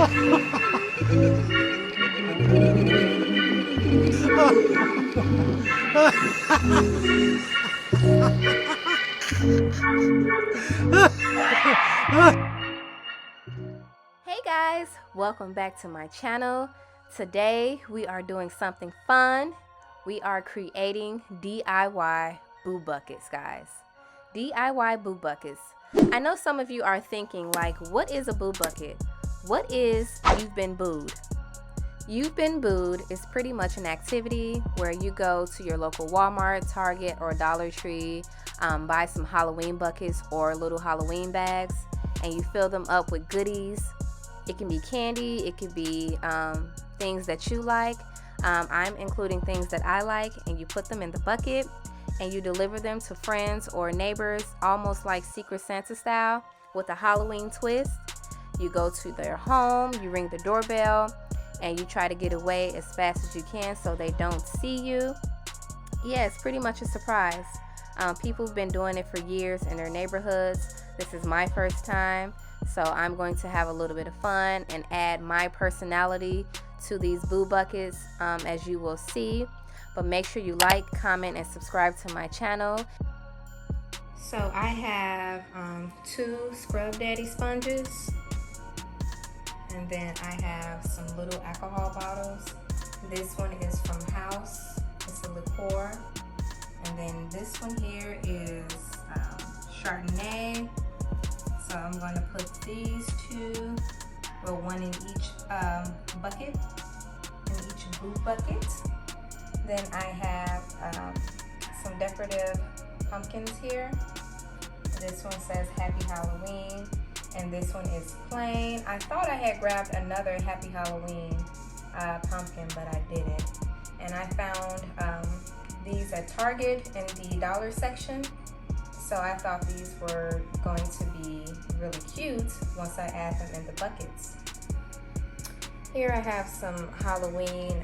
Hey guys, welcome back to my channel. Today we are doing something fun. We are creating DIY boo buckets, guys. DIY boo buckets. I know some of you are thinking like, what is a boo bucket? What is You've Been Booed? You've Been Booed is pretty much an activity where you go to your local Walmart, Target, or Dollar Tree, buy some Halloween buckets or little Halloween bags, and you fill them up with goodies. It can be candy, it could be things that you like. I'm including things that I like, and you put them in the bucket and you deliver them to friends or neighbors, almost like Secret Santa style with a Halloween twist. You go to their home, you ring the doorbell, and you try to get away as fast as you can so they don't see you. Yeah, it's pretty much a surprise. People have been doing it for years in their neighborhoods. This is my first time, so I'm going to have a little bit of fun and add my personality to these boo buckets, as you will see. But make sure you like, comment, and subscribe to my channel. So I have 2 Scrub Daddy sponges, and then I have some little alcohol bottles. This one is from House, it's a liqueur. And then this one here is Chardonnay. So I'm going to put these 2, well, 1 in each bucket, in each boo bucket. Then I have some decorative pumpkins here. This one says Happy Halloween, and this one is plain. I thought I had grabbed another Happy Halloween pumpkin, but I didn't. And I found these at Target in the dollar section. So I thought these were going to be really cute once I add them in the buckets. Here I have some Halloween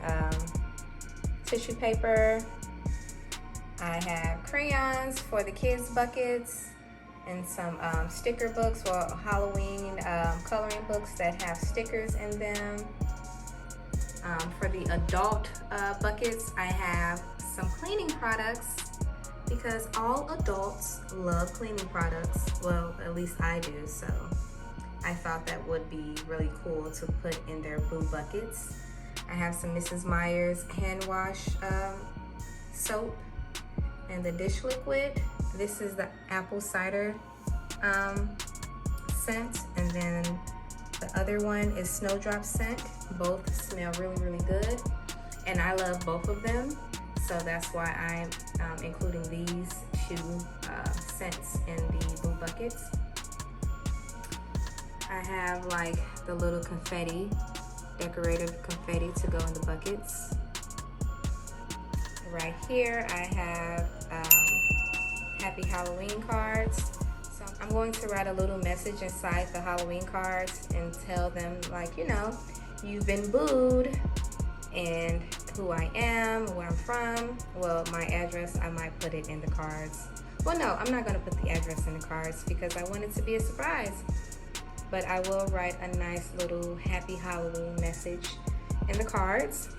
tissue paper. I have crayons for the kids' buckets, and some sticker books, well, Halloween coloring books that have stickers in them. For the adult buckets, I have some cleaning products, because all adults love cleaning products. Well, at least I do, so I thought that would be really cool to put in their boo buckets. I have some Mrs. Meyer's hand wash soap and the dish liquid. This is the apple cider scent, and then the other one is snowdrop scent. Both smell really, really good, and I love both of them. So that's why I'm including these 2 scents in the boo buckets. I have like the little confetti, decorative confetti to go in the buckets. Right here I have Happy Halloween cards. So I'm going to write a little message inside the Halloween cards and tell them, like, you know, you've been booed, and who I am, where I'm from. Well, my address, I might put it in the cards. Well, no, I'm not gonna put the address in the cards because I want it to be a surprise. But I will write a nice little Happy Halloween message in the cards.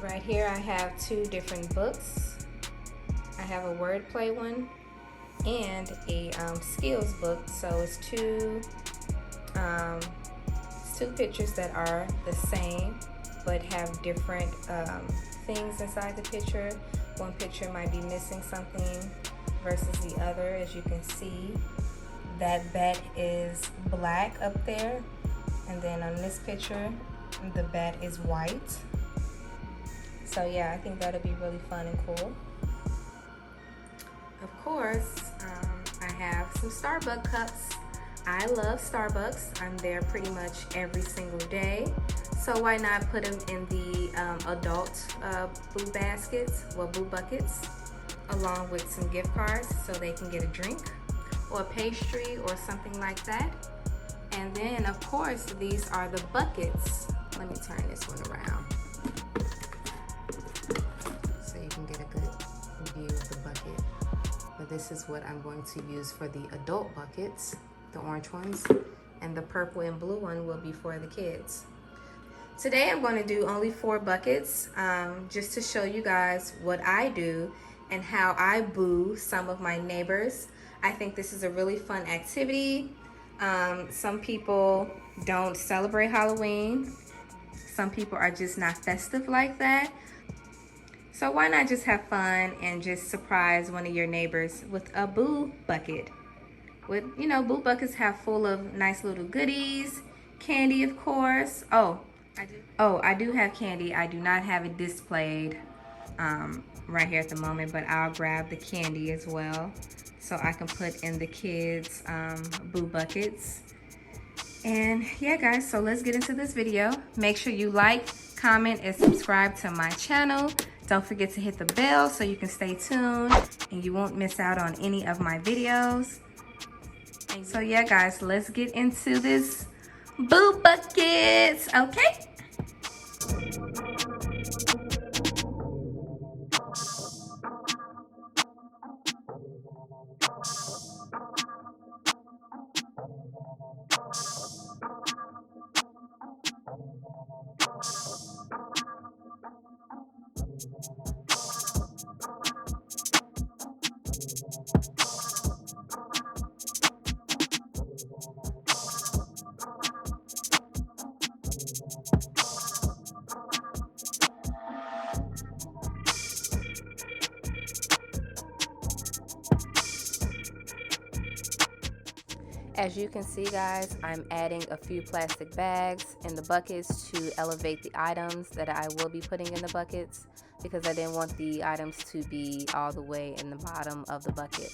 Right here I have 2 different books. I have a wordplay one and a skills book. So it's 2 pictures that are the same but have different things inside the picture. One picture might be missing something versus the other. As you can see, that bat is black up there, and then on this picture the bat is white. So yeah, I think that'll be really fun and cool. Of course, I have some Starbucks cups. I love Starbucks. I'm there pretty much every single day. So why not put them in the adult boo baskets, well, boo buckets, along with some gift cards so they can get a drink or a pastry or something like that. And then, of course, these are the buckets. Let me turn this one around so you can get a good view of the bucket. But this is what I'm going to use for the adult buckets, the orange ones. and the purple and blue one will be for the kids. Today I'm going to do only 4 buckets just to show you guys what I do and how I boo some of my neighbors. I think this is a really fun activity. Some people don't celebrate Halloween. Some people are just not festive like that. So why not just have fun and just surprise one of your neighbors with a boo bucket? Boo buckets have full of nice little goodies, candy of course. I do have candy. I do not have it displayed right here at the moment, but I'll grab the candy as well so I can put in the kids' boo buckets. And yeah guys, so let's get into this video. Make sure you like, comment, and subscribe to my channel. Don't forget to hit the bell so you can stay tuned and you won't miss out on any of my videos. So yeah guys, let's get into this boo buckets, okay? As you can see guys, I'm adding a few plastic bags in the buckets to elevate the items that I will be putting in the buckets because I didn't want the items to be all the way in the bottom of the bucket.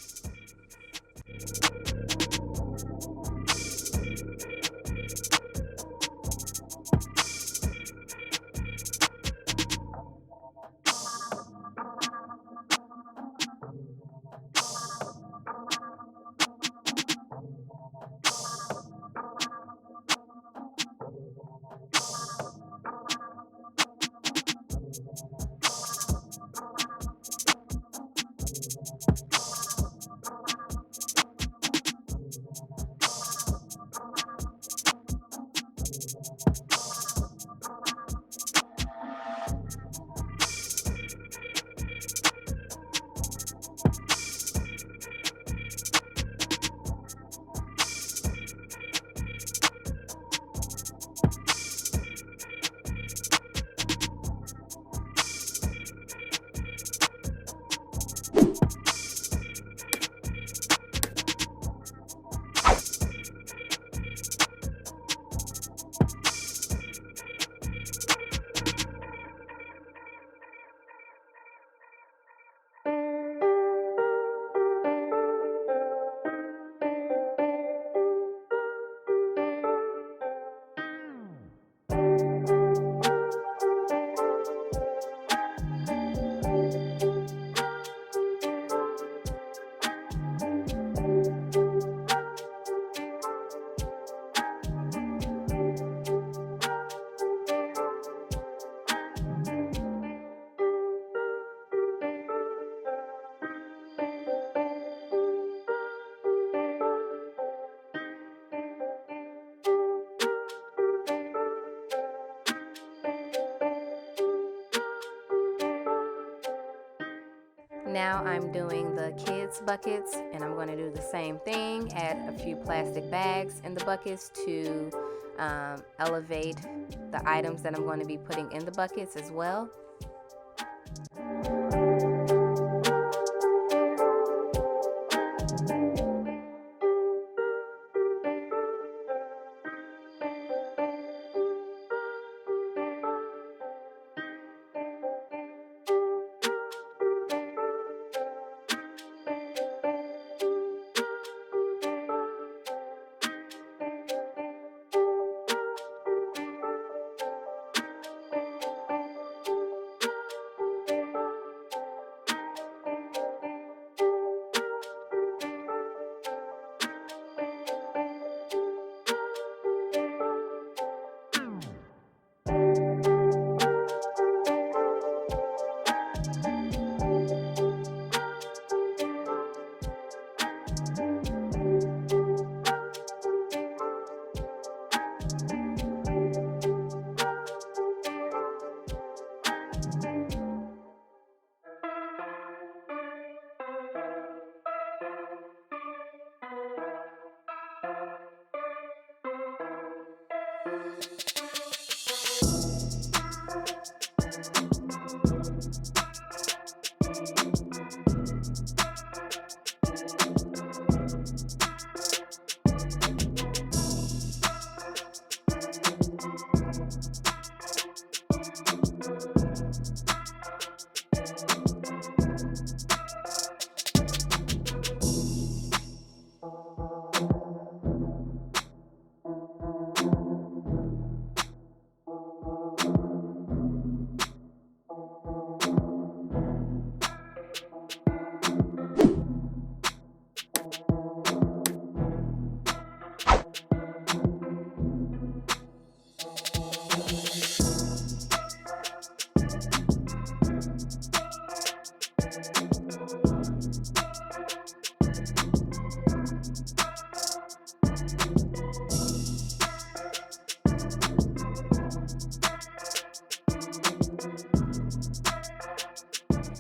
Now I'm doing the kids buckets and I'm going to do the same thing, add a few plastic bags in the buckets to elevate the items that I'm going to be putting in the buckets as well.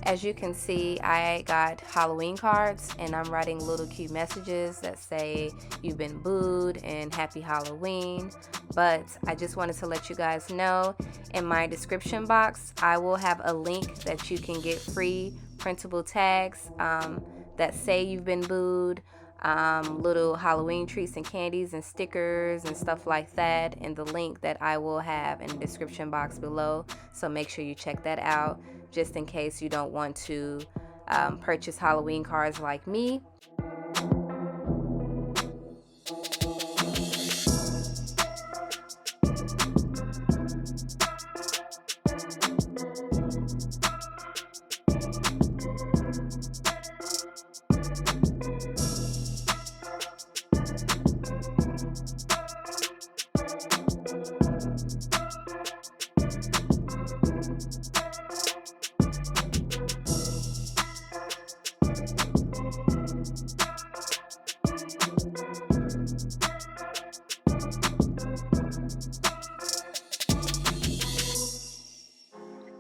As you can see, I got Halloween cards and I'm writing little cute messages that say you've been booed and happy Halloween. But I just wanted to let you guys know, in my description box I will have a link that you can get free printable tags that say you've been booed, little Halloween treats and candies and stickers and stuff like that, and the link that I will have in the description box below. So make sure you check that out, just in case you don't want to purchase Halloween cards like me.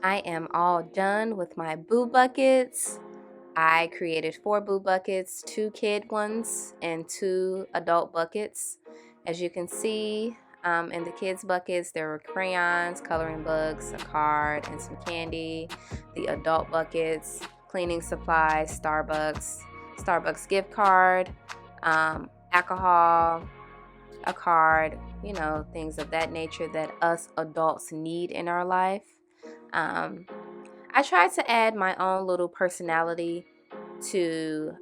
I am all done with my boo buckets. I created 4 boo buckets, 2 kid ones and 2 adult buckets. As you can see, in the kids buckets there were crayons, coloring books, a card, and some candy. The adult buckets, cleaning supplies, Starbucks gift card, alcohol, a card, you know, things of that nature that us adults need in our life. I tried to add my own little personality to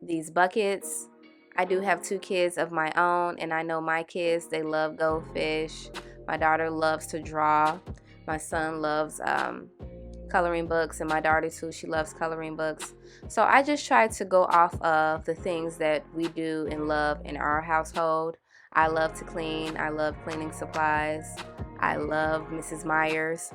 these buckets. I do have 2 kids of my own, and I know my kids, they love goldfish. My daughter loves to draw. My son loves coloring books, and my daughter too, she loves coloring books. So I just tried to go off of the things that we do and love in our household. I love to clean. I love cleaning supplies. I love Mrs. Myers,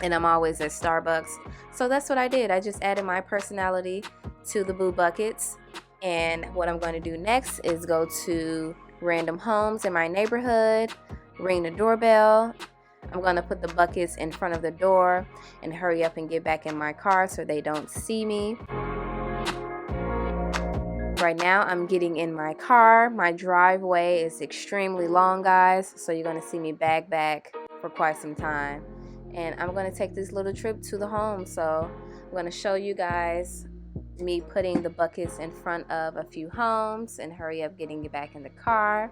and I'm always at Starbucks. So that's what I did. I just added my personality to the boo buckets. And what I'm going to do next is go to random homes in my neighborhood, ring the doorbell. I'm going to put the buckets in front of the door and hurry up and get back in my car so they don't see me. Right now I'm getting in my car. My driveway is extremely long, guys, so you're going to see me back for quite some time. And I'm going to take this little trip to the home, so I'm going to show you guys me putting the buckets in front of a few homes and hurry up getting it back in the car.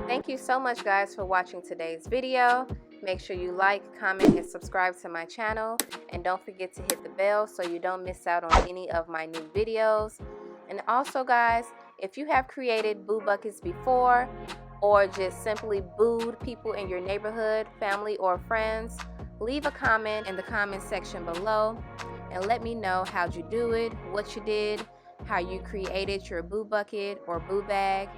Thank you so much, guys, for watching today's video. Make sure you like, comment, and subscribe to my channel, and don't forget to hit the bell so you don't miss out on any of my new videos. And also, guys, if you have created boo buckets before, or just simply booed people in your neighborhood, family, or friends, leave a comment in the comment section below and let me know how'd you do it, what you did, how you created your boo bucket or boo bag.